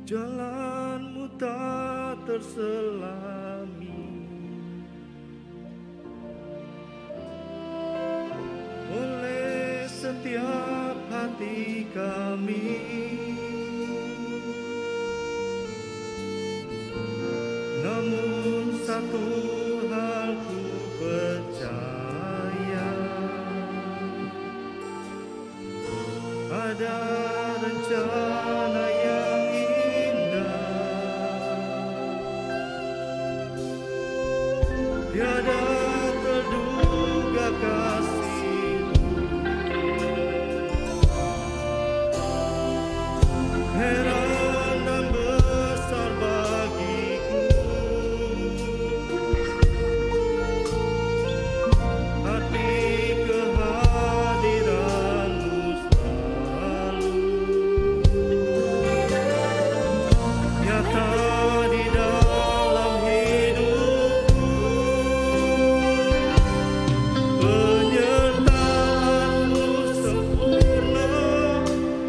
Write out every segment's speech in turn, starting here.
Jalanmu tak terselami oleh setiap hati kami. Namun satu hal ku percaya, ada rencana yang indah, tiada terduga kasih-Mu. Heran dan besar bagiku arti kehadiran-Mu selalu nyata di dalam hidupku. Penyertaan-Mu sempurna,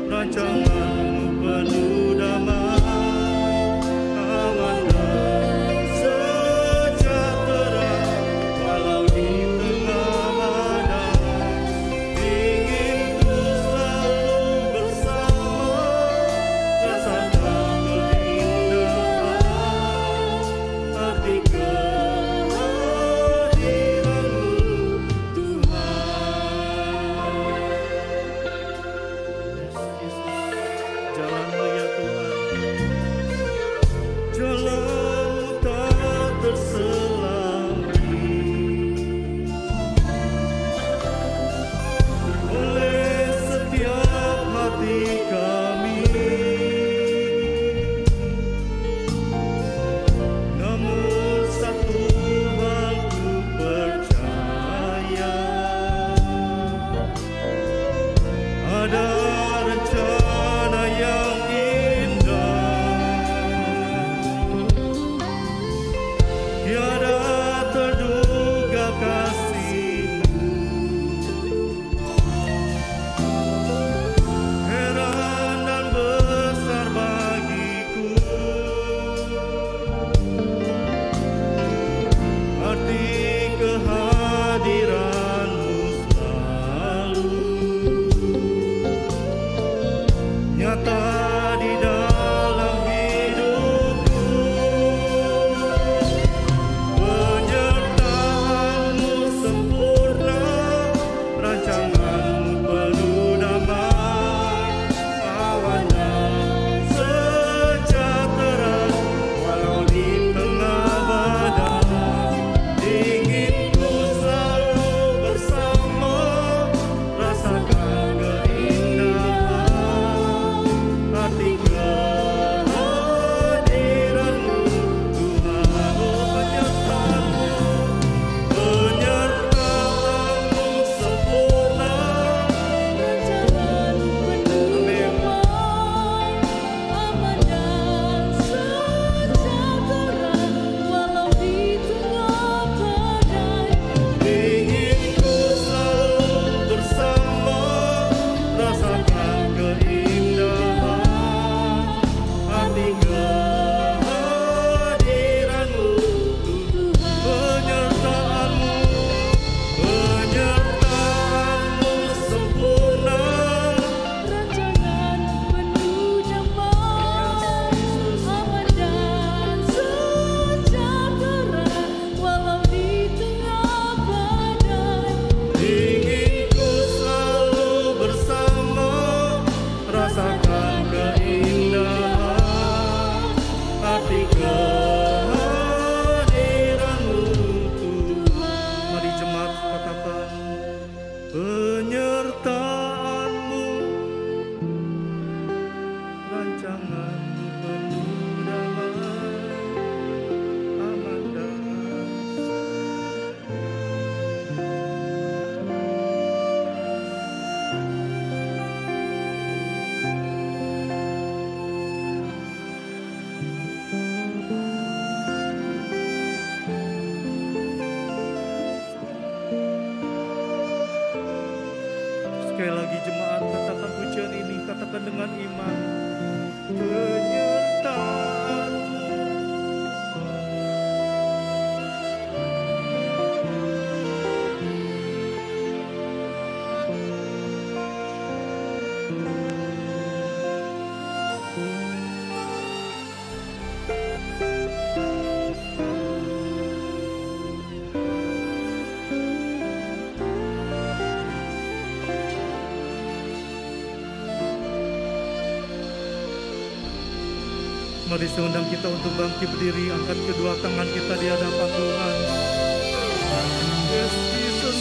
rancangan-Mu penuh damai, aman dan sejahtera walau di tengah badai. Ingin ku selalu bersama, rasakan keindahan arti kehadiran-Mu, Tuhan. Yes, Yesus, jalan-Mu ya Tuhan, jalan-Mu tak terselami oleh setiap hati kami. Namun satu hal ku percaya, ada rencana yang indah, tiada terduga kasih-Mu. Heran dan besar bagiku arti kehadiran-Mu selalu nyata di dalam hidupku. Penyertaan-Mu sempurna, rancangan-Mu penuh damai, awan dan sejahtera walau di tengah badai. Ingin ku selalu bersama, rasakan keindahan arti kehadiran-Mu, Tuhan. Oh, penyertaan-Mu sempurna, Rancangan penuh damai, aman dan sejahtera walau di tengah badai. ingin ku selalu bersama, rasakan keindahan arti kehadiran-Mu, penyertaan-Mu, penyertaan-Mu sempurna. Rancangan penuh damai, aman dan sejahtera walau di tengah badai. Ingin ku selalu bersama, rasakan keindahan arti kehadiran-Mu, Tuhan. Mari jemaat katakan, penyertaan-Mu, rancangan-Mu penuh damai, aman dan sekali lagi jemaat katakan pujian ini, katakan dengan iman. Penyertaan Mari seundang kita untuk bangkit berdiri, angkat kedua tangan kita di hadapan Tuhan. Yes, Jesus.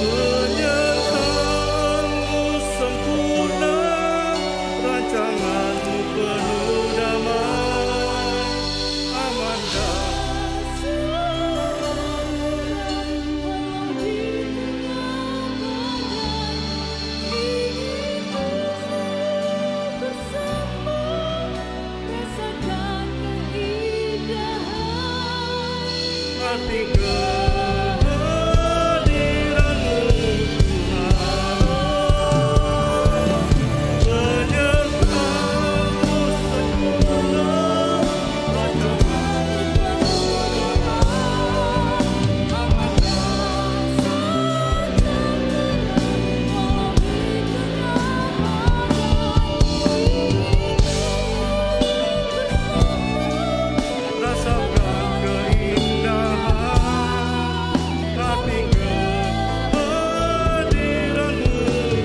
Penyertaan-Mu sempurna, rancangan-Mu penuh damai, aman arti kehadiran-Mu Tuhan. Penyertaan-Mu sempurna, rasakan keindahan arti kehadiran-Mu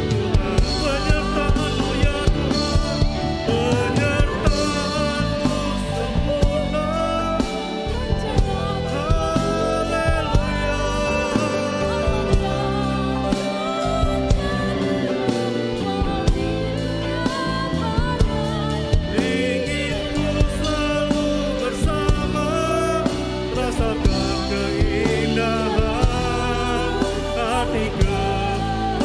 Tuhan. Penyertaan-Mu ya Tuhan, penyertaan-Mu sempurna, ingin ku selalu bersama, rasakan keindahan arti kehadiran.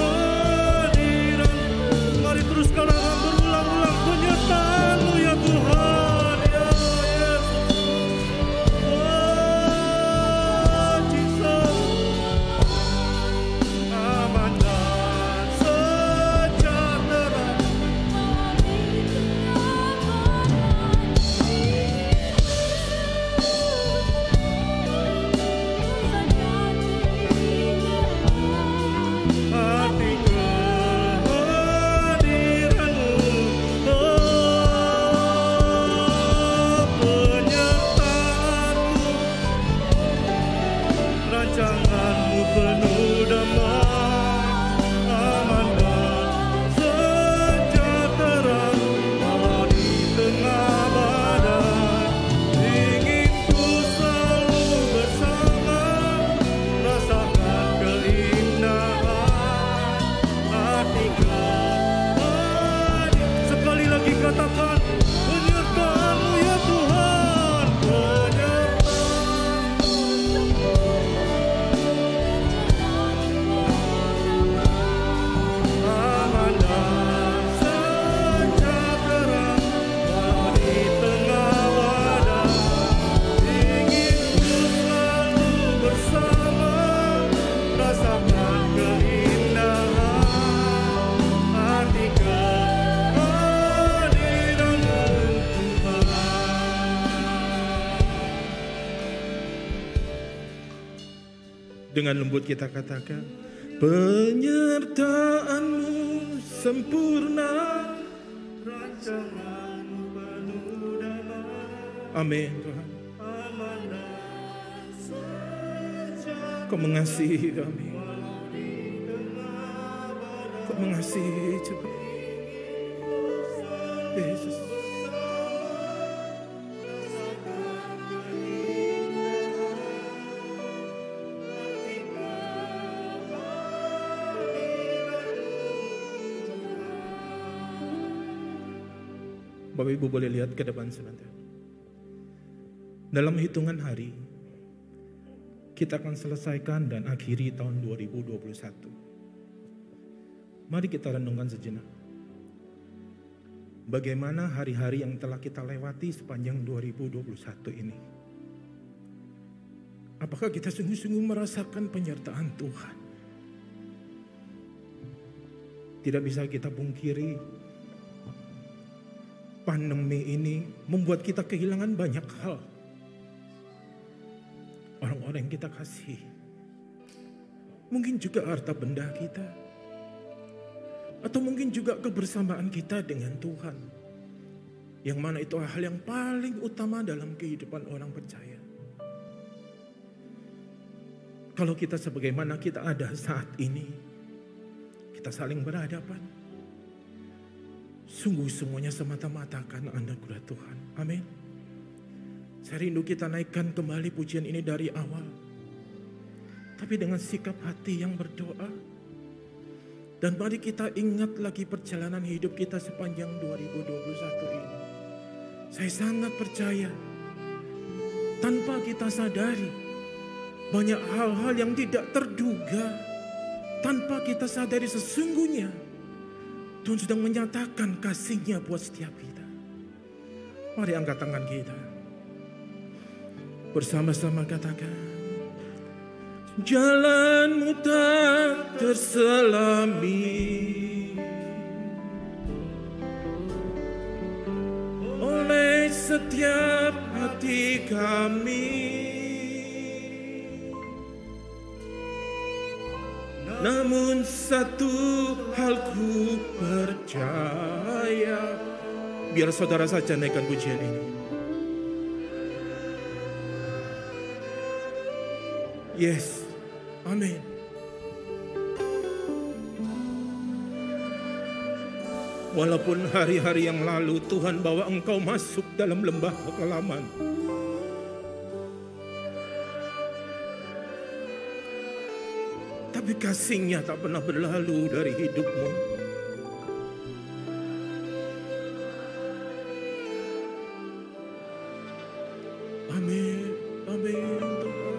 Mari terus katakan berulang-ulang, penyertaan-Mu ya Tuhan, ya Yesus. Oh Jesus, aman dan sejahtera. Arti kehadiran-Mu, oh penyertaan-Mu, rancangan-Mu penuh damai, aman dan sejahtera. Walau di tengah badai, ingin ku selalu bersama, rasakan keindahan arti kehadiran. Sekali lagi katakan, penyertaan-Mu ya Tuhan, aman dan sejahtera. Walau di tengah badai, ingin ku selalu bersama, rasakan keindahan arti kehadiran-Mu Tuhan. Dengan lembut kita katakan, penyertaan-Mu sempurna, rancangan-Mu penuh damai. Amin Tuhan. Aman dan sejahtera. Kau mengasihi kami. Kau mengasihi Tuhan. Yesus. Bapak Ibu boleh lihat ke depan sebentar. Dalam hitungan hari, kita akan selesaikan dan akhiri tahun 2021. Mari kita renungkan sejenak. Bagaimana hari-hari yang telah kita lewati sepanjang 2021 ini? Apakah kita sungguh-sungguh merasakan penyertaan Tuhan? Tidak bisa kita pungkiri, pandemi ini membuat kita kehilangan banyak hal. Orang-orang yang kita kasih. Mungkin juga harta benda kita. Atau mungkin juga kebersamaan kita dengan Tuhan. Yang mana itu hal yang paling utama dalam kehidupan orang percaya. Kalau kita sebagaimana kita ada saat ini, kita saling berhadapan. Sungguh semuanya semata-mata karena anugerah Tuhan. Amin. Saya rindu kita naikkan kembali pujian ini dari awal. Tapi dengan sikap hati yang berdoa. Dan mari kita ingat lagi perjalanan hidup kita sepanjang 2021 ini. Saya sangat percaya. Tanpa kita sadari. Banyak hal-hal yang tidak terduga. Tanpa kita sadari sesungguhnya. Tuhan sedang menyatakan kasih-Nya buat setiap kita. Mari angkat tangan kita. Bersama-sama katakan. Jalanmu tak terselami oleh setiap hati kami. Namun satu hal ku percaya. Biar saudara saja naikkan pujian ini. Yes, amin. Walaupun hari-hari yang lalu Tuhan bawa engkau masuk dalam lembah kekelaman. Tapi kasih-Nya tak pernah berlalu dari hidupmu. Amin, amin Tuhan.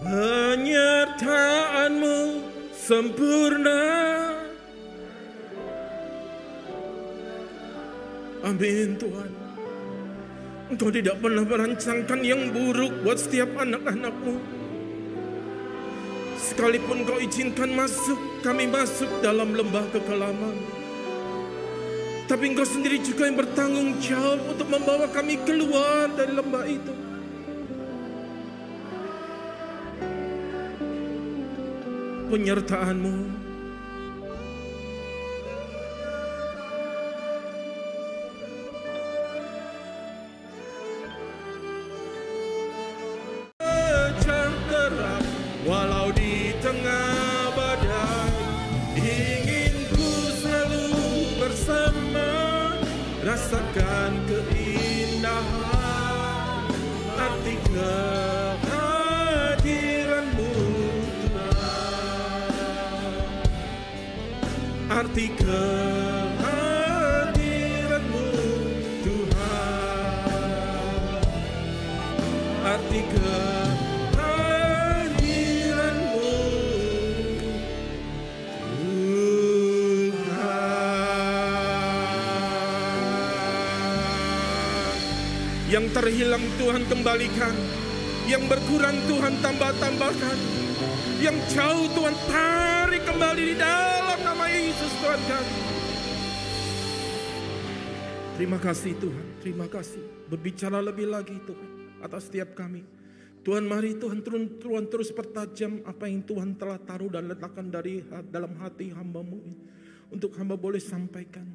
Penyertaan-Mu sempurna. Amin Tuhan. Engkau tidak pernah merancangkan yang buruk buat setiap anak-anak-Mu. Sekalipun Kau izinkan kami masuk dalam lembah kekelaman. Tapi Engkau sendiri juga yang bertanggung jawab untuk membawa kami keluar dari lembah itu. Penyertaan-Mu walau di tengah badai, ingin ku selalu bersama, rasakan keindahan arti kehadiran-Mu Tuhan, arti kehadiran-Mu Tuhan, arti kehadiran-Mu Yang terhilang Tuhan kembalikan. Yang berkurang Tuhan tambah-tambahkan. Yang jauh Tuhan tarik kembali di dalam nama Yesus Tuhan kami. Terima kasih Tuhan, terima kasih. Berbicara lebih lagi Tuhan atas setiap kami. Tuhan mari Tuhan terus pertajam apa yang Tuhan telah taruh dan letakkan dari dalam hati hamba-Mu ini. Untuk hamba boleh sampaikan.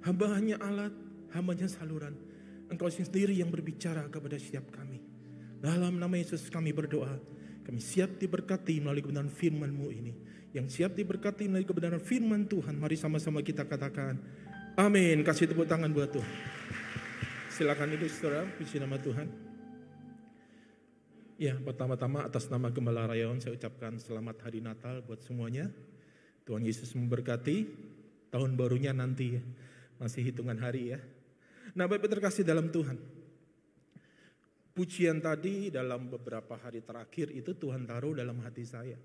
Hamba hanya alat, hambanya saluran. Engkau sendiri yang berbicara kepada setiap kami. Dalam nama Yesus kami berdoa. Kami siap diberkati melalui kebenaran firman-Mu ini. Yang siap diberkati melalui kebenaran firman Tuhan. Mari sama-sama kita katakan. Amin. Kasih tepuk tangan buat Tuhan. Silakan duduk saudara. Puji nama Tuhan. Ya, pertama-tama atas nama Gembala Rayon saya ucapkan selamat hari Natal buat semuanya. Tuhan Yesus memberkati. Tahun barunya nanti ya. Masih hitungan hari ya. Nah, Bapak terkasih dalam Tuhan. Pujian tadi dalam beberapa hari terakhir itu Tuhan taruh dalam hati saya.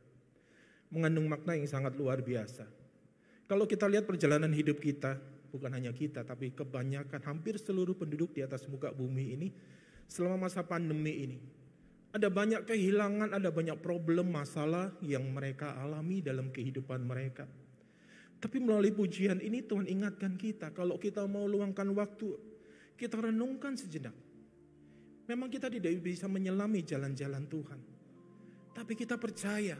Mengandung makna yang sangat luar biasa. Kalau kita lihat perjalanan hidup kita, bukan hanya kita, tapi kebanyakan hampir seluruh penduduk di atas muka bumi ini, selama masa pandemi ini. Ada banyak kehilangan, ada banyak problem, masalah yang mereka alami dalam kehidupan mereka. Tapi melalui pujian ini Tuhan ingatkan kita, kalau kita mau luangkan waktu, kita renungkan sejenak. Memang kita tidak bisa menyelami jalan-jalan Tuhan. Tapi kita percaya,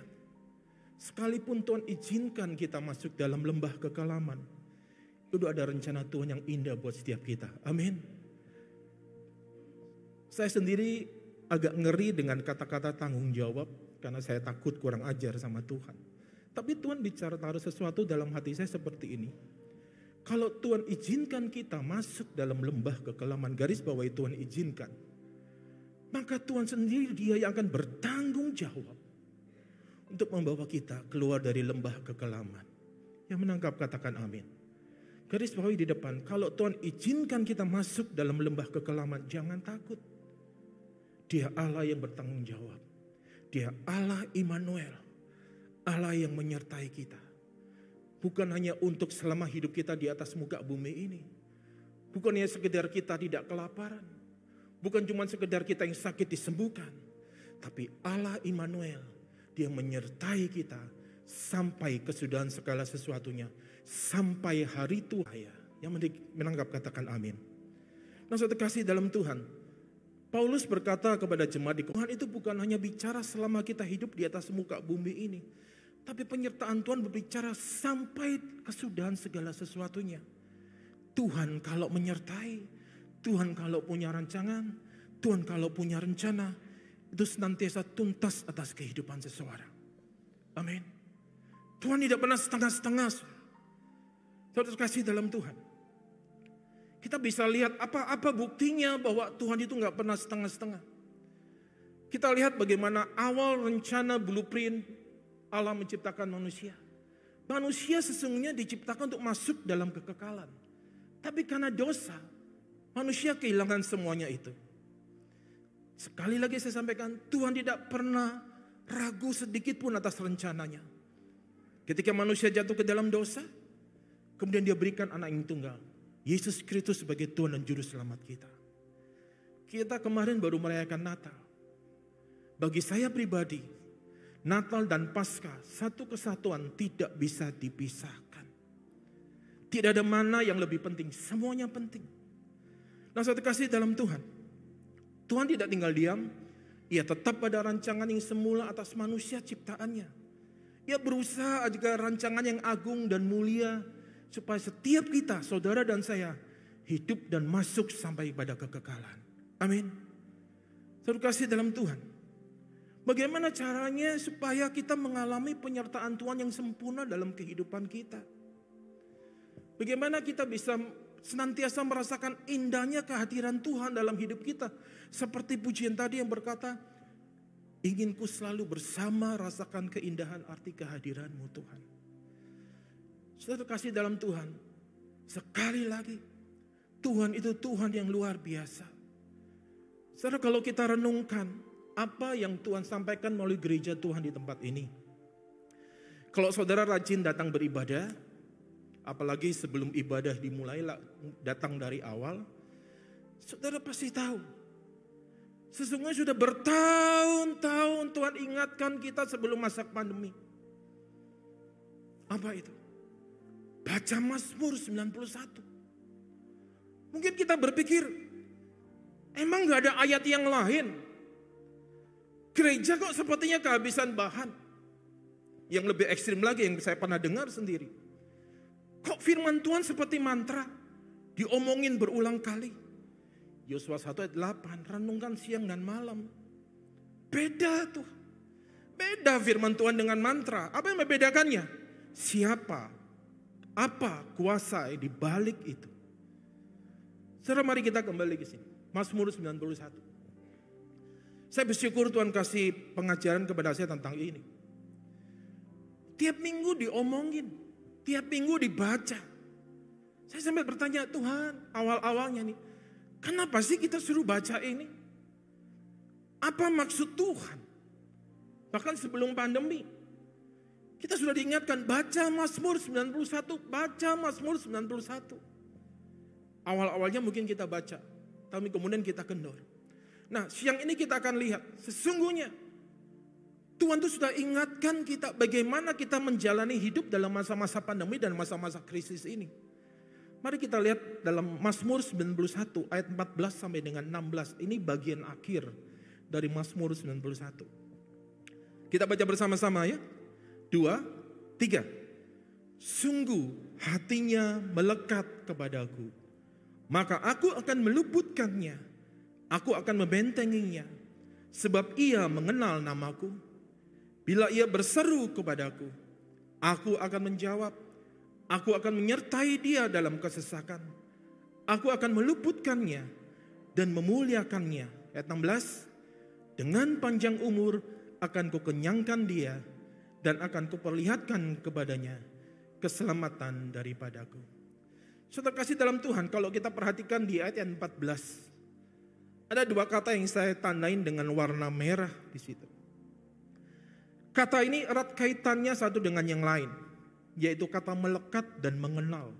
sekalipun Tuhan izinkan kita masuk dalam lembah kekelaman, itu ada rencana Tuhan yang indah buat setiap kita. Amin. Saya sendiri agak ngeri dengan kata-kata tanggung jawab karena saya takut kurang ajar sama Tuhan. Tapi Tuhan bicara taruh sesuatu dalam hati saya seperti ini. Kalau Tuhan izinkan kita masuk dalam lembah kekelaman, garis bawahi Tuhan izinkan, maka Tuhan sendiri dia yang akan bertanggung jawab untuk membawa kita keluar dari lembah kekelaman. Yang menangkap katakan amin. Garis bawahi di depan, kalau Tuhan izinkan kita masuk dalam lembah kekelaman, jangan takut. Dia Allah yang bertanggung jawab. Dia Allah Immanuel, Allah yang menyertai kita. Bukan hanya untuk selama hidup kita di atas muka bumi ini. Bukan hanya sekedar kita tidak kelaparan. Bukan cuma sekedar kita yang sakit disembuhkan. Tapi Allah Immanuel, dia menyertai kita sampai kesudahan segala sesuatunya. Sampai hari Tuhan. Yang menangkap katakan amin. Nah, saudara kasih dalam Tuhan, Paulus berkata kepada jemaat di Tuhan itu bukan hanya bicara selama kita hidup di atas muka bumi ini. Tapi penyertaan Tuhan berbicara sampai kesudahan segala sesuatunya. Tuhan kalau menyertai, Tuhan kalau punya rancangan, Tuhan kalau punya rencana, itu senantiasa tuntas atas kehidupan seseorang. Amin. Tuhan tidak pernah setengah-setengah. Saudara kasih dalam Tuhan. Kita bisa lihat apa buktinya bahwa Tuhan itu gak pernah setengah-setengah. Kita lihat bagaimana awal rencana blueprint Allah menciptakan manusia. Manusia sesungguhnya diciptakan untuk masuk dalam kekekalan. Tapi karena dosa, manusia kehilangan semuanya itu. Sekali lagi saya sampaikan, Tuhan tidak pernah ragu sedikit pun atas rencananya. Ketika manusia jatuh ke dalam dosa, kemudian dia berikan anak yang tunggal, Yesus Kristus sebagai Tuhan dan Juru Selamat kita. Kita kemarin baru merayakan Natal. Bagi saya pribadi, Natal dan Paskah satu kesatuan tidak bisa dipisahkan. Tidak ada mana yang lebih penting, semuanya penting. Nah, saudara kasih dalam Tuhan, Tuhan tidak tinggal diam, ia tetap pada rancangan yang semula atas manusia ciptaannya. Ia berusaha agar rancangan yang agung dan mulia supaya setiap kita, saudara dan saya, hidup dan masuk sampai pada kekekalan. Amin. Saudara kasih dalam Tuhan, bagaimana caranya supaya kita mengalami penyertaan Tuhan yang sempurna dalam kehidupan kita? Bagaimana kita bisa senantiasa merasakan indahnya kehadiran Tuhan dalam hidup kita? Seperti pujian tadi yang berkata, inginku selalu bersama rasakan keindahan arti kehadiran-Mu Tuhan. Saudara kasih dalam Tuhan, sekali lagi, Tuhan itu Tuhan yang luar biasa. Saudara kalau kita renungkan, apa yang Tuhan sampaikan melalui gereja Tuhan di tempat ini. Kalau saudara rajin datang beribadah, apalagi sebelum ibadah dimulai datang dari awal, saudara pasti tahu. Sesungguhnya sudah bertahun-tahun Tuhan ingatkan kita sebelum masa pandemi. Apa itu? Baca Mazmur 91. Mungkin kita berpikir, emang gak ada ayat yang lain? Gereja kok sepertinya kehabisan bahan. Yang lebih ekstrim lagi yang saya pernah dengar sendiri. Kok firman Tuhan seperti mantra? Diomongin berulang kali. Yosua 1 ayat 8, renungkan siang dan malam. Beda tuh. Beda firman Tuhan dengan mantra. Apa yang membedakannya? Siapa? Apa kuasa di balik itu? Saudara mari kita kembali ke sini. Mazmur 91. Saya bersyukur Tuhan kasih pengajaran kepada saya tentang ini. Tiap minggu diomongin, tiap minggu dibaca. Saya sampai bertanya, Tuhan awal-awalnya nih, kenapa sih kita suruh baca ini? Apa maksud Tuhan? Bahkan sebelum pandemi, kita sudah diingatkan, baca Mazmur 91, baca Mazmur 91. Awal-awalnya mungkin kita baca, tapi kemudian kita kendor. Nah, siang ini kita akan lihat sesungguhnya Tuhan itu sudah ingatkan kita bagaimana kita menjalani hidup dalam masa-masa pandemi dan masa-masa krisis ini. Mari kita lihat dalam Mazmur 91 ayat 14 sampai dengan 16. Ini bagian akhir dari Mazmur 91. Kita baca bersama-sama ya. 2, 3. Sungguh hatinya melekat kepadaku, maka aku akan meluputkannya. Aku akan membentenginya. Sebab ia mengenal namaku. Bila ia berseru kepadaku, aku akan menjawab. Aku akan menyertai dia dalam kesesakan. Aku akan meluputkannya dan memuliakannya. Ayat 16. Dengan panjang umur akan kukenyangkan dia dan akan kuperlihatkan kepadanya keselamatan daripadaku. Saudara kasih dalam Tuhan, kalau kita perhatikan di ayat yang 14, ada dua kata yang saya tandain dengan warna merah di situ. Kata ini erat kaitannya satu dengan yang lain, yaitu kata melekat dan mengenal.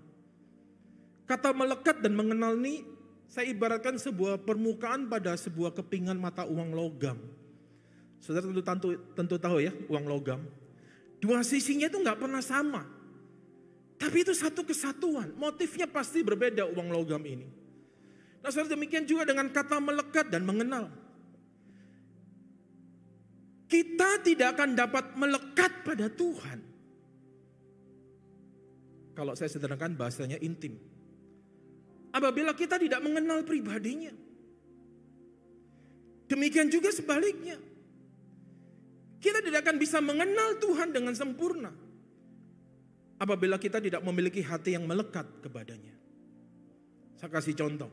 Kata melekat dan mengenal ini saya ibaratkan sebuah permukaan pada sebuah kepingan mata uang logam. Saudara tentu tahu ya, uang logam. Dua sisinya itu nggak pernah sama. Tapi itu satu kesatuan. Motifnya pasti berbeda uang logam ini. Nah, saudara, demikian juga dengan kata melekat dan mengenal. Kita tidak akan dapat melekat pada Tuhan kalau saya sederhanakan bahasanya intim, apabila kita tidak mengenal pribadinya. Demikian juga sebaliknya. Kita tidak akan bisa mengenal Tuhan dengan sempurna apabila kita tidak memiliki hati yang melekat kepadanya. Saya kasih contoh.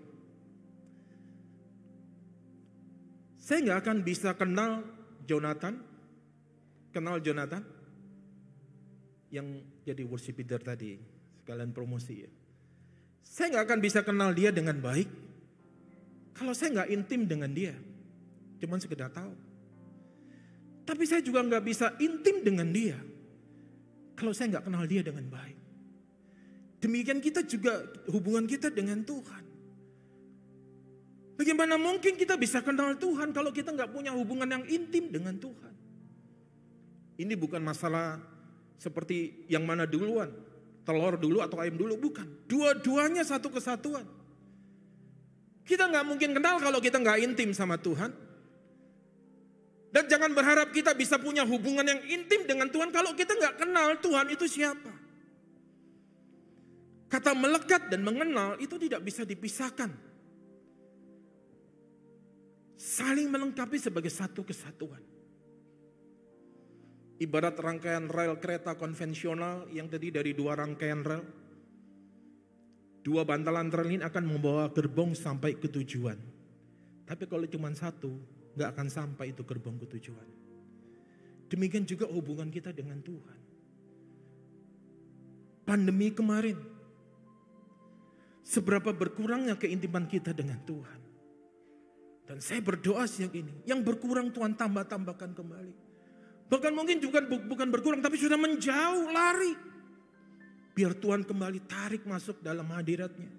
Saya nggak akan bisa kenal Jonathan yang jadi worship leader tadi, sekalian promosi ya. Saya nggak akan bisa kenal dia dengan baik kalau saya nggak intim dengan dia, cuman sekedar tahu. Tapi saya juga nggak bisa intim dengan dia kalau saya nggak kenal dia dengan baik. Demikian kita juga hubungan kita dengan Tuhan. Bagaimana mungkin kita bisa kenal Tuhan kalau kita nggak punya hubungan yang intim dengan Tuhan? Ini bukan masalah seperti yang mana duluan, telur dulu atau ayam dulu, bukan. Dua-duanya satu kesatuan. Kita nggak mungkin kenal kalau kita nggak intim sama Tuhan. Dan jangan berharap kita bisa punya hubungan yang intim dengan Tuhan kalau kita nggak kenal Tuhan itu siapa. Kata melekat dan mengenal itu tidak bisa dipisahkan. Saling melengkapi sebagai satu kesatuan. Ibarat rangkaian rel kereta konvensional yang terdiri dari dua rangkaian rel. Dua bantalan rel ini akan membawa gerbong sampai ke tujuan. Tapi kalau cuma satu, gak akan sampai itu gerbong ke tujuan. Demikian juga hubungan kita dengan Tuhan. Pandemi kemarin, seberapa berkurangnya keintiman kita dengan Tuhan. Dan saya berdoa siang ini, yang berkurang Tuhan tambahkan kembali. Bahkan mungkin juga bukan berkurang, tapi sudah menjauh, lari. Biar Tuhan kembali tarik masuk dalam hadiratnya.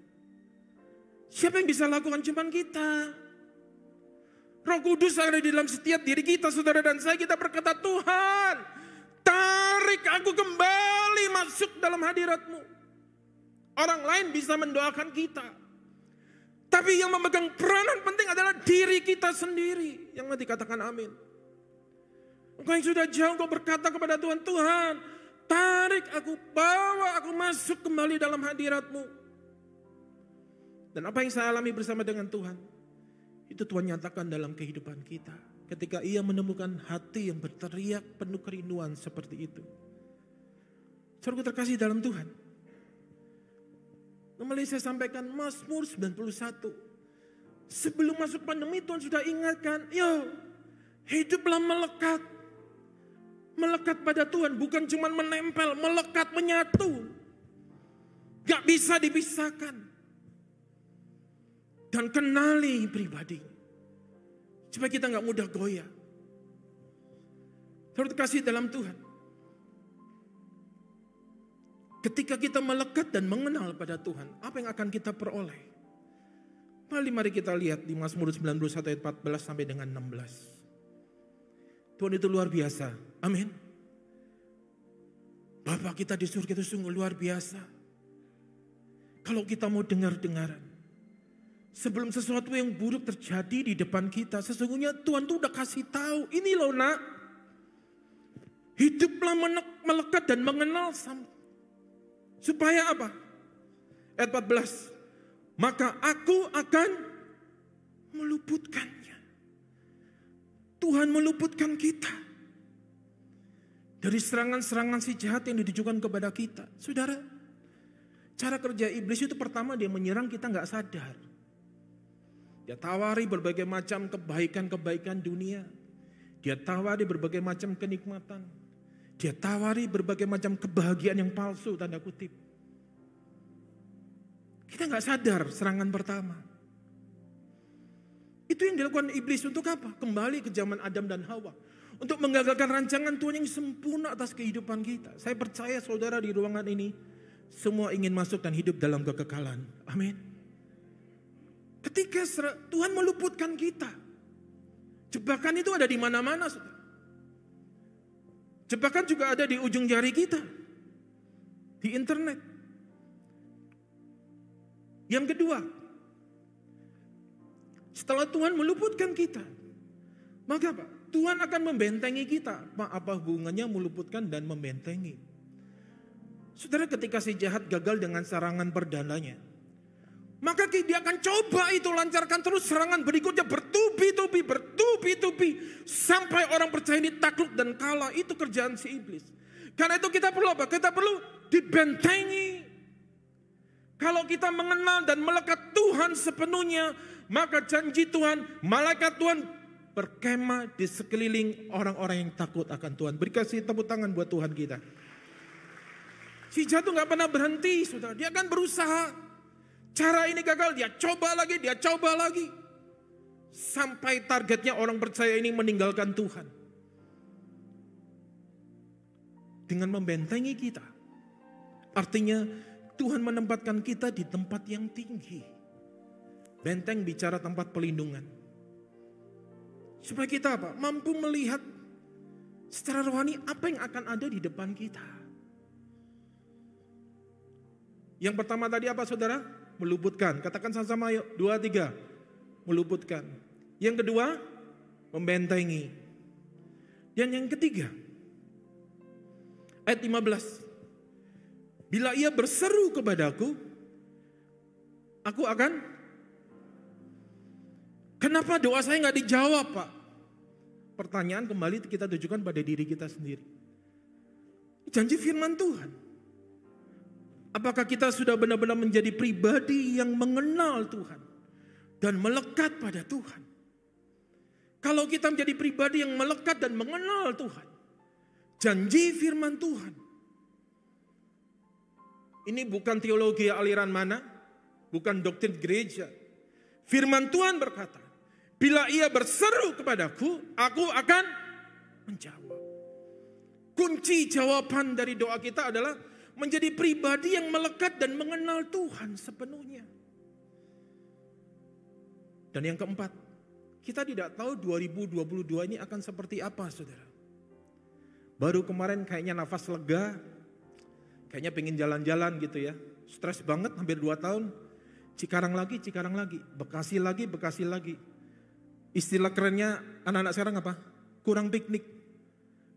Siapa yang bisa lakukan? Cuman kita. Roh Kudus ada di dalam setiap diri kita, saudara dan saya. Kita berkata, Tuhan, tarik aku kembali masuk dalam hadirat-Mu. Orang lain bisa mendoakan kita. Tapi yang memegang peranan penting adalah diri kita sendiri. Yang nanti katakan amin. Engkau yang sudah jauh, engkau berkata kepada Tuhan, Tuhan, tarik aku, bawa aku masuk kembali dalam hadirat-Mu. Dan apa yang saya alami bersama dengan Tuhan, itu Tuhan nyatakan dalam kehidupan kita. Ketika ia menemukan hati yang berteriak penuh kerinduan seperti itu. Saudara terkasih dalam Tuhan. Kembali saya sampaikan Mazmur 91. Sebelum masuk pandemi Tuhan sudah ingatkan, yo, hiduplah melekat. Melekat pada Tuhan, bukan cuma menempel, melekat, menyatu. Gak bisa dipisahkan. Dan kenali pribadi. Supaya kita gak mudah goyah. Saudara terkasih dalam Tuhan. Ketika kita melekat dan mengenal pada Tuhan, apa yang akan kita peroleh? Mari kita lihat di Mazmur 91 ayat 14 sampai dengan 16. Tuhan itu luar biasa. Amin. Bapa kita di surga itu sungguh luar biasa. Kalau kita mau dengar-dengaran. Sebelum sesuatu yang buruk terjadi di depan kita, sesungguhnya Tuhan tuh udah kasih tahu. Ini loh nak. Hiduplah melekat dan mengenal sama. Supaya apa? Ayat 14. Maka aku akan meluputkannya. Tuhan meluputkan kita dari serangan-serangan si jahat yang ditujukan kepada kita. Saudara, cara kerja iblis itu pertama dia menyerang kita nggak sadar. Dia tawari berbagai macam kebaikan-kebaikan dunia. Dia tawari berbagai macam kenikmatan. Dia tawari berbagai macam kebahagiaan yang palsu, tanda kutip. Kita nggak sadar serangan pertama. Itu yang dilakukan iblis untuk apa? Kembali ke zaman Adam dan Hawa. Untuk menggagalkan rancangan Tuhan yang sempurna atas kehidupan kita. Saya percaya saudara di ruangan ini, semua ingin masuk dan hidup dalam kekekalan. Amin. Ketika Tuhan meluputkan kita. Jebakan itu ada di mana-mana. Jebakan juga ada di ujung jari kita. Di internet. Yang kedua, setelah Tuhan meluputkan kita, maka apa? Tuhan akan membentengi kita. Apa hubungannya meluputkan dan membentengi? Saudara, ketika si jahat gagal dengan serangan perdananya, maka dia akan coba itu lancarkan terus serangan berikutnya bertubi-tubi sampai orang percaya ini takluk dan kalah. Itu kerjaan si iblis. Karena itu kita perlu apa? Kita perlu dibentengi. Kalau kita mengenal dan melekat Tuhan sepenuhnya, maka janji Tuhan, malaikat Tuhan berkemah di sekeliling orang-orang yang takut akan Tuhan. Beri kasih tepuk tangan buat Tuhan kita. Si jahat itu gak pernah berhenti, saudara. Dia akan berusaha. Cara ini gagal, dia coba lagi. Sampai targetnya orang percaya ini meninggalkan Tuhan. Dengan membentengi kita. Artinya Tuhan menempatkan kita di tempat yang tinggi. Benteng bicara tempat pelindungan. Supaya kita apa? Mampu melihat secara rohani apa yang akan ada di depan kita. Yang pertama tadi apa saudara? Meluputkan. Katakan sama-sama yuk. 2, 3. Meluputkan. Yang kedua, membentengi. Dan yang ketiga, ayat 15. Bila ia berseru kepadaku, aku akan. Kenapa doa saya nggak dijawab, Pak? Pertanyaan kembali kita tujukan pada diri kita sendiri. Janji firman Tuhan. Apakah kita sudah benar-benar menjadi pribadi yang mengenal Tuhan dan melekat pada Tuhan? Kalau kita menjadi pribadi yang melekat dan mengenal Tuhan, janji firman Tuhan. Ini bukan teologi aliran mana, bukan doktrin gereja. Firman Tuhan berkata, bila ia berseru kepadaku, aku akan menjawab. Kunci jawaban dari doa kita adalah menjadi pribadi yang melekat dan mengenal Tuhan sepenuhnya. Dan yang keempat, kita tidak tahu 2022 ini akan seperti apa, saudara. Baru kemarin kayaknya nafas lega, kayaknya pengen jalan-jalan gitu ya. Stres banget hampir 2 tahun. Cikarang lagi, Bekasi lagi. Istilah kerennya anak-anak sekarang apa? Kurang piknik.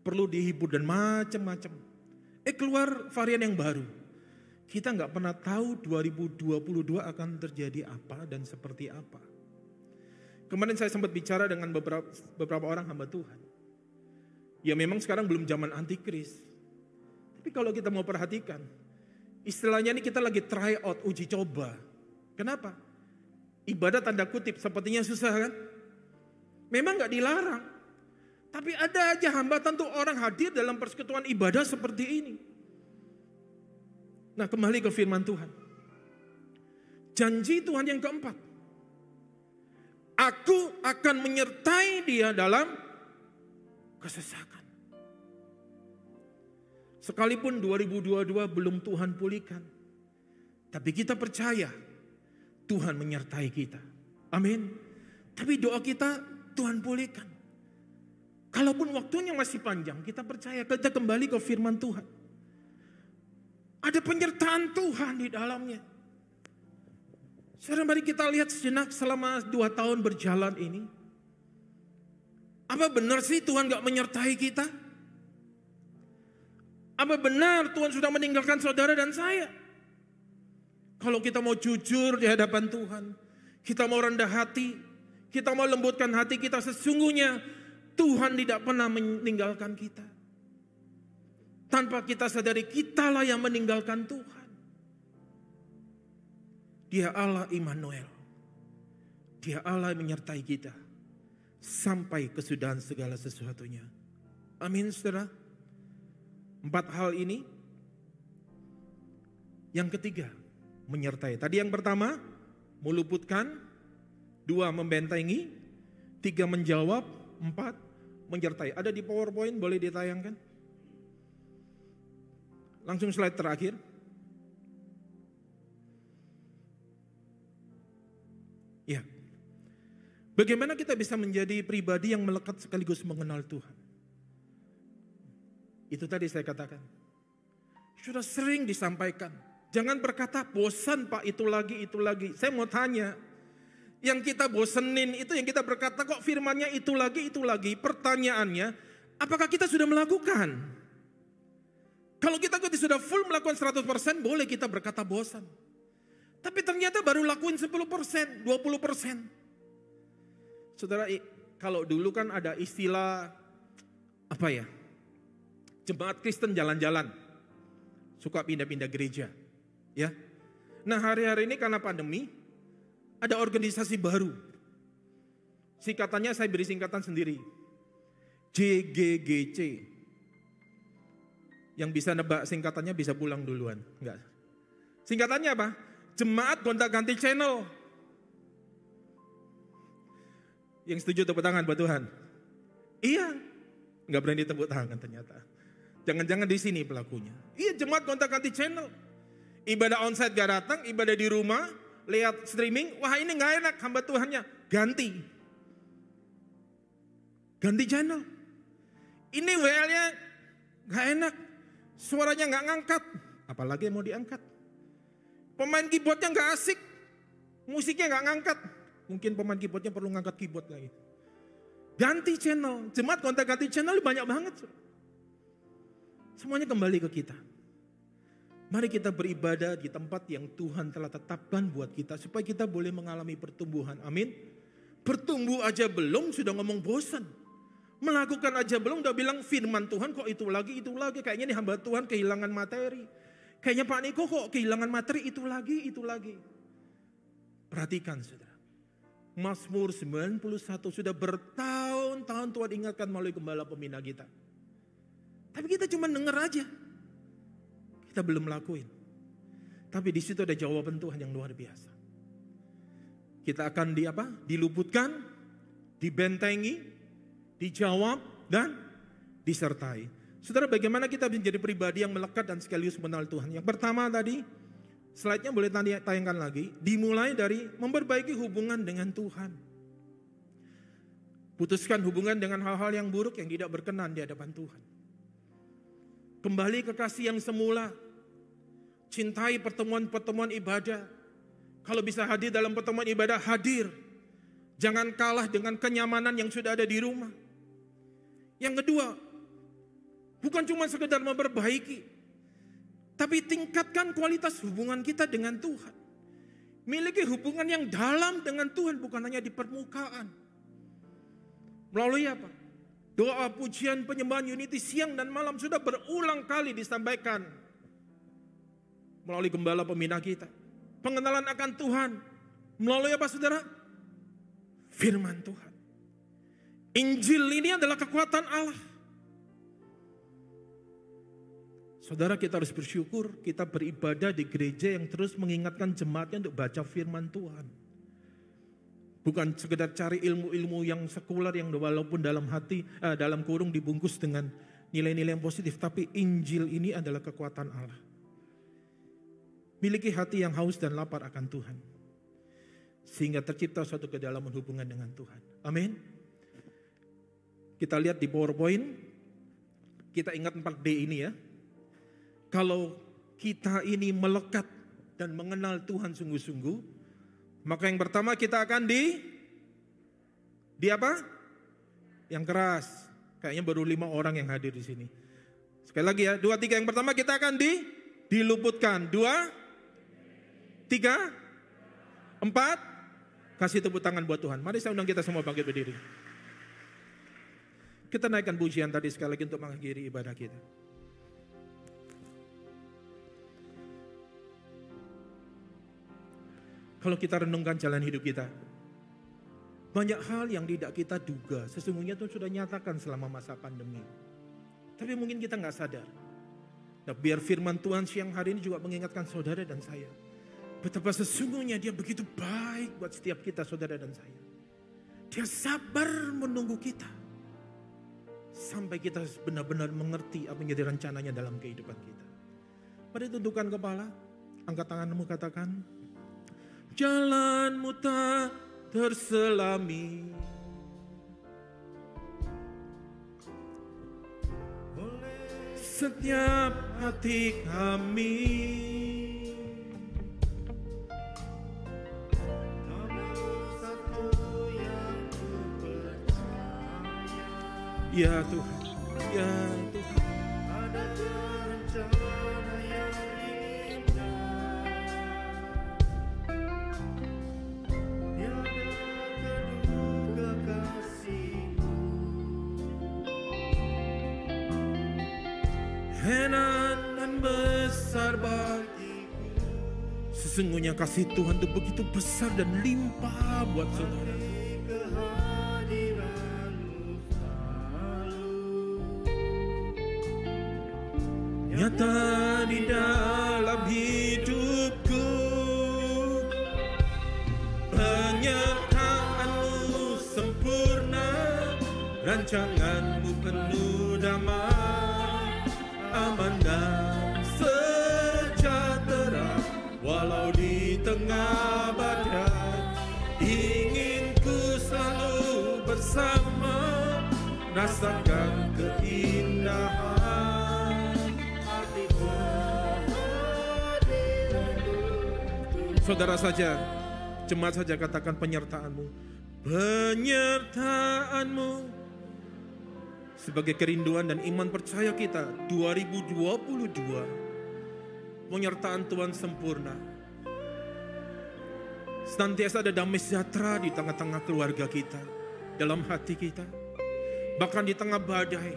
Perlu dihibur dan macam-macam. Keluar varian yang baru. Kita nggak pernah tahu 2022 akan terjadi apa dan seperti apa. Kemarin saya sempat bicara dengan beberapa orang hamba Tuhan. Ya memang sekarang belum zaman antikris. Tapi kalau kita mau perhatikan, istilahnya ini kita lagi try out, uji coba. Kenapa? Ibadah tanda kutip sepertinya susah kan? Memang gak dilarang. Tapi ada aja hambatan tuh orang hadir dalam persekutuan ibadah seperti ini. Nah kembali ke firman Tuhan. Janji Tuhan yang keempat. Aku akan menyertai dia dalam kesesakan. Sekalipun 2022 belum Tuhan pulihkan. Tapi kita percaya Tuhan menyertai kita. Amin. Tapi doa kita Tuhan pulihkan. Kalaupun waktunya masih panjang, kita percaya kita kembali ke firman Tuhan. Ada penyertaan Tuhan di dalamnya. Sekarang mari kita lihat sejenak selama 2 tahun berjalan ini. Apa benar sih Tuhan gak menyertai kita? Apa benar Tuhan sudah meninggalkan saudara dan saya? Kalau kita mau jujur di hadapan Tuhan, kita mau rendah hati, kita mau lembutkan hati kita, sesungguhnya Tuhan tidak pernah meninggalkan kita. Tanpa kita sadari, kitalah yang meninggalkan Tuhan. Dia Allah Immanuel. Dia Allah yang menyertai kita sampai kesudahan segala sesuatunya. Amin, saudara. 4 hal ini. Yang ketiga, menyertai. Tadi yang pertama, meluputkan. 2, membentengi. 3, menjawab. 4, menyertai. Ada di PowerPoint, boleh ditayangkan? Langsung slide terakhir. Ya. Bagaimana kita bisa menjadi pribadi yang melekat sekaligus mengenal Tuhan? Itu tadi saya katakan. Sudah sering disampaikan. Jangan berkata, bosan Pak, itu lagi, itu lagi. Saya mau tanya, yang kita bosenin itu, yang kita berkata kok firmannya itu lagi, itu lagi. Pertanyaannya, apakah kita sudah melakukan? Kalau kita sudah full melakukan 100%, boleh kita berkata bosan. Tapi ternyata baru lakuin 10%, 20%. Saudara, kalau dulu kan ada istilah, jemaat Kristen jalan-jalan. Suka pindah-pindah gereja. Ya. Nah, hari-hari ini karena pandemi, ada organisasi baru. Singkatannya saya beri singkatan sendiri. JGGC. Yang bisa nebak singkatannya bisa pulang duluan. Enggak. Singkatannya apa? Jemaat gonta-ganti channel. Yang setuju tepuk tangan buat Tuhan. Iya. Enggak berani tepuk tangan ternyata. Jangan-jangan di sini pelakunya. Iya, jemaat gonta-ganti channel. Ibadah onsite gak datang, ibadah di rumah, lihat streaming, wah ini gak enak hamba Tuhannya. Ganti. Ganti channel. Ini WL-nya gak enak. Suaranya gak ngangkat. Apalagi yang mau diangkat. Pemain keyboardnya gak asik. Musiknya gak ngangkat. Mungkin pemain keyboardnya perlu ngangkat keyboard lagi. Ganti channel. Jemaat gonta-ganti channel banyak banget. Semuanya kembali ke kita. Mari kita beribadah di tempat yang Tuhan telah tetapkan buat kita. Supaya kita boleh mengalami pertumbuhan. Amin. Bertumbuh aja belum sudah ngomong bosan. Melakukan aja belum udah bilang firman Tuhan kok itu lagi. Kayaknya nih hamba Tuhan kehilangan materi. Kayaknya Pak Niko kok kehilangan materi itu lagi. Perhatikan saudara. Mazmur 91 sudah bertahun-tahun Tuhan ingatkan melalui gembala pembina kita. Tapi kita cuma dengar aja. Kita belum lakuin. Tapi di situ ada jawaban Tuhan yang luar biasa. Kita akan diluputkan, dibentengi, dijawab, dan disertai. Saudara, bagaimana kita menjadi pribadi yang melekat dan sekaligus mengenal Tuhan? Yang pertama tadi, slide-nya boleh tayangkan lagi. Dimulai dari memperbaiki hubungan dengan Tuhan. Putuskan hubungan dengan hal-hal yang buruk yang tidak berkenan di hadapan Tuhan. Kembali ke kasih yang semula. Cintai pertemuan-pertemuan ibadah. Kalau bisa hadir dalam pertemuan ibadah, hadir. Jangan kalah dengan kenyamanan yang sudah ada di rumah. Yang kedua, bukan cuma sekedar memperbaiki, tapi tingkatkan kualitas hubungan kita dengan Tuhan. Miliki hubungan yang dalam dengan Tuhan, bukan hanya di permukaan. Melalui apa? Doa, pujian, penyembahan unity siang dan malam sudah berulang kali disampaikan melalui gembala pembina kita. Pengenalan akan Tuhan melalui apa saudara? Firman Tuhan. Injil ini adalah kekuatan Allah. Saudara, kita harus bersyukur kita beribadah di gereja yang terus mengingatkan jemaatnya untuk baca firman Tuhan. Bukan sekedar cari ilmu-ilmu yang sekuler yang walaupun dalam hati, dalam kurung dibungkus dengan nilai-nilai yang positif. Tapi Injil ini adalah kekuatan Allah. Miliki hati yang haus dan lapar akan Tuhan. Sehingga tercipta suatu kedalaman hubungan dengan Tuhan. Amin. Kita lihat di PowerPoint. Kita ingat 4D ini ya. Kalau kita ini melekat dan mengenal Tuhan sungguh-sungguh, maka yang pertama kita akan di apa? Yang keras. Kayaknya baru 5 orang yang hadir di sini. Sekali lagi ya, 2, 3. Yang pertama kita akan diluputkan. 2, 3, 4. Kasih tepuk tangan buat Tuhan. Mari saya undang kita semua bangkit berdiri. Kita naikkan pujian tadi sekali lagi untuk mengakhiri ibadah kita. Kalau kita renungkan jalan hidup kita, banyak hal yang tidak kita duga sesungguhnya itu sudah nyatakan selama masa pandemi. Tapi mungkin kita nggak sadar. Nah, biar firman Tuhan siang hari ini juga mengingatkan saudara dan saya, betapa sesungguhnya Dia begitu baik buat setiap kita, saudara dan saya. Dia sabar menunggu kita sampai kita benar-benar mengerti apa yang jadi rencananya dalam kehidupan kita. Mari tundukkan kepala, angkat tanganmu, katakan, jalanmu tak terselami setiap hati kami. Ya Tuhan, ya Tuhan. Ada rencana yang indah, tiada terduga kasih-Mu. Heran dan besar bagiku. Sesungguhnya kasih Tuhan itu begitu besar dan limpah buat saudara. Nyata di dalam hidupku, penyertaan-Mu sempurna, rancangan-Mu penuh damai, aman dan sejahtera. Walau di tengah badai, ingin ku selalu bersama, rasakan keindahan. Saudara saja, jemaat saja katakan penyertaan-Mu. Penyertaan-Mu sebagai kerinduan dan iman percaya kita 2022. Penyertaan Tuhan sempurna. Senantiasa ada damai sejahtera di tengah-tengah keluarga kita, dalam hati kita, bahkan di tengah badai,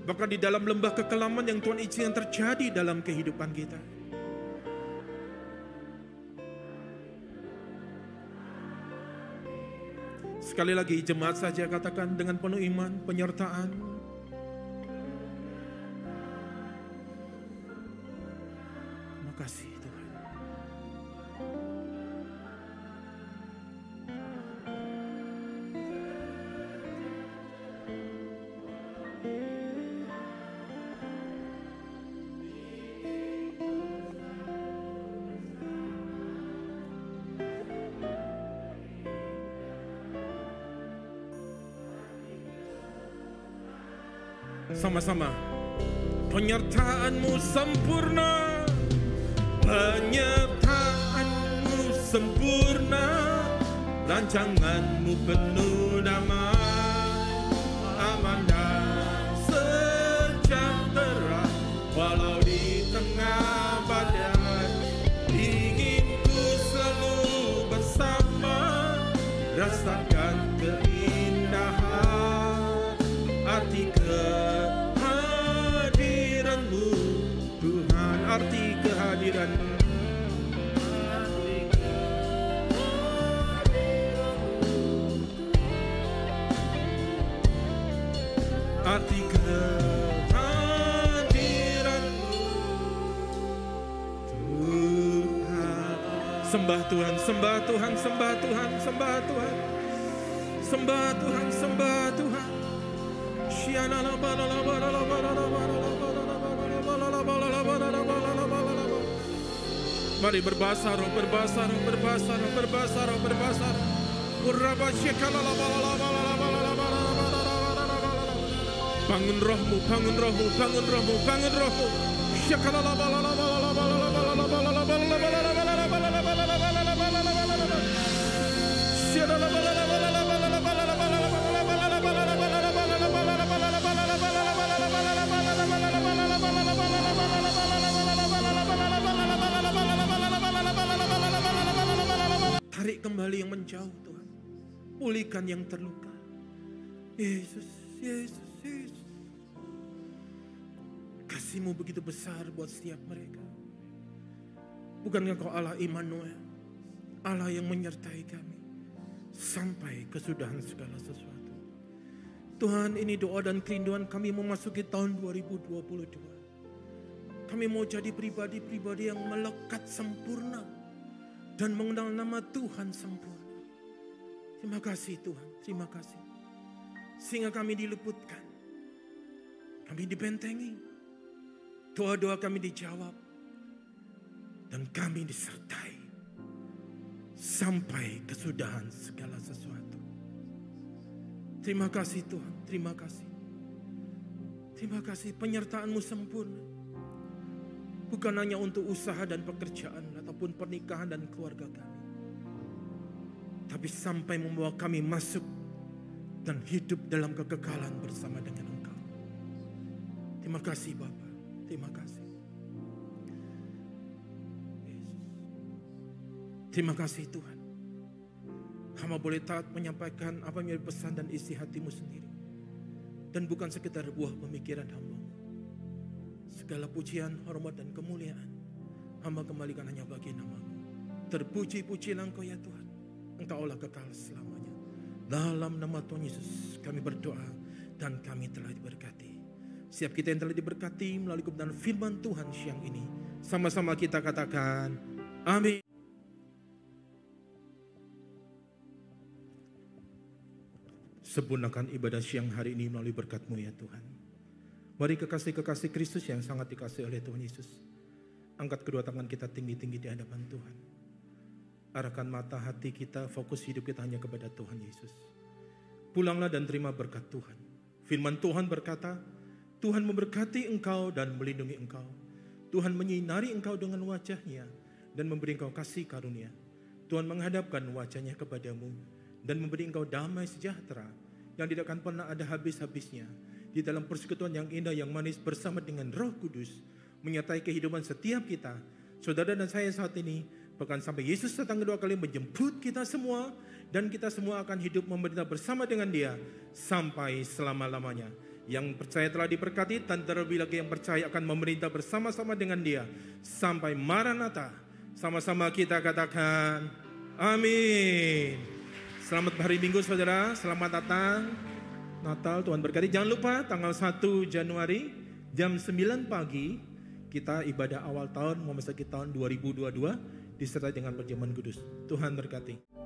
bahkan di dalam lembah kekelaman yang Tuhan izinkan terjadi dalam kehidupan kita. Sekali lagi jemaat saja katakan dengan penuh iman, penyertaan. Terima kasih Tuhan. Sama-sama. Penyertaan-Mu sempurna, penyertaan-Mu sempurna, rancangan-Mu penuh damai, aman dan sejahtera. Walau di tengah badai, ingin ku selalu bersama, rasakan keindahan arti kehadiran-Mu Tuhan, arti kehadiran-Mu. Arti kehadiran-Mu Tuhan. Sembah Tuhan, sembah Tuhan, sembah Tuhan, sembah Tuhan, sembah Tuhan, sembah Tuhan. Mari berbahasa roh, berbahasa roh, berbahasa roh, berbahasa roh, berbahasa roh. Bangun rohmu, bangun rohmu, bangun rohmu, bangun rohmu. Tarik kembali yang menjauh Tuhan. Pulihkan yang terluka. Yesus, Yesus, Yesus. Kasih-Mu begitu besar buat setiap mereka. Bukankah Kau Allah Immanuel, Allah yang menyertai kami sampai kesudahan segala sesuatu. Tuhan, ini doa dan kerinduan kami memasuki tahun 2022. Kami mau jadi pribadi-pribadi yang melekat sempurna dan mengenal nama Tuhan sempurna. Terima kasih Tuhan, terima kasih. Sehingga kami diluputkan, kami dibentengi, doa-doa kami dijawab, dan kami disertai sampai kesudahan segala sesuatu. Terima kasih Tuhan, terima kasih. Terima kasih penyertaan-Mu sempurna. Bukan hanya untuk usaha dan pekerjaan ataupun pernikahan dan keluarga kami, tapi sampai membawa kami masuk dan hidup dalam kekekalan bersama dengan Engkau. Terima kasih Bapa, terima kasih. Yesus. Terima kasih Tuhan. Hamba boleh taat menyampaikan apa yang menjadi pesan dan isi hati-Mu sendiri. Dan bukan sekedar buah pemikiran hamba-Mu. Segala pujian, hormat dan kemuliaan hamba kembalikan hanya bagi nama-Mu. Terpuji-pujilah Engkau ya Tuhan. Engkau Allah kekal selamanya. Dalam nama Tuhan Yesus kami berdoa dan kami telah diberkati. Siap kita yang telah diberkati melalui kebenaran firman Tuhan siang ini. Sama-sama kita katakan amin. Sempurnakan ibadah siang hari ini melalui berkat-Mu ya Tuhan. Mari kekasih-kekasih Kristus yang sangat dikasihi oleh Tuhan Yesus. Angkat kedua tangan kita tinggi-tinggi di hadapan Tuhan. Arahkan mata hati kita, fokus hidup kita hanya kepada Tuhan Yesus. Pulanglah dan terima berkat Tuhan. Firman Tuhan berkata, Tuhan memberkati engkau dan melindungi engkau. Tuhan menyinari engkau dengan wajah-Nya dan memberi engkau kasih karunia. Tuhan menghadapkan wajah-Nya kepadamu dan memberi engkau damai sejahtera yang tidak akan pernah ada habis-habisnya. Di dalam persekutuan yang indah, yang manis bersama dengan Roh Kudus, menyertai kehidupan setiap kita. Saudara dan saya saat ini, bahkan sampai Yesus datang kedua kali menjemput kita semua, dan kita semua akan hidup memerintah bersama dengan Dia sampai selama-lamanya. Yang percaya telah diberkati, dan terlebih lagi yang percaya akan memerintah bersama-sama dengan Dia sampai Maranatha. Sama-sama kita katakan amin. Selamat hari Minggu saudara, selamat datang Natal, Tuhan berkati. Jangan lupa tanggal 1 Januari jam 9 pagi kita ibadah awal tahun memasuki tahun 2022 disertai dengan perjamuan kudus. Tuhan berkati.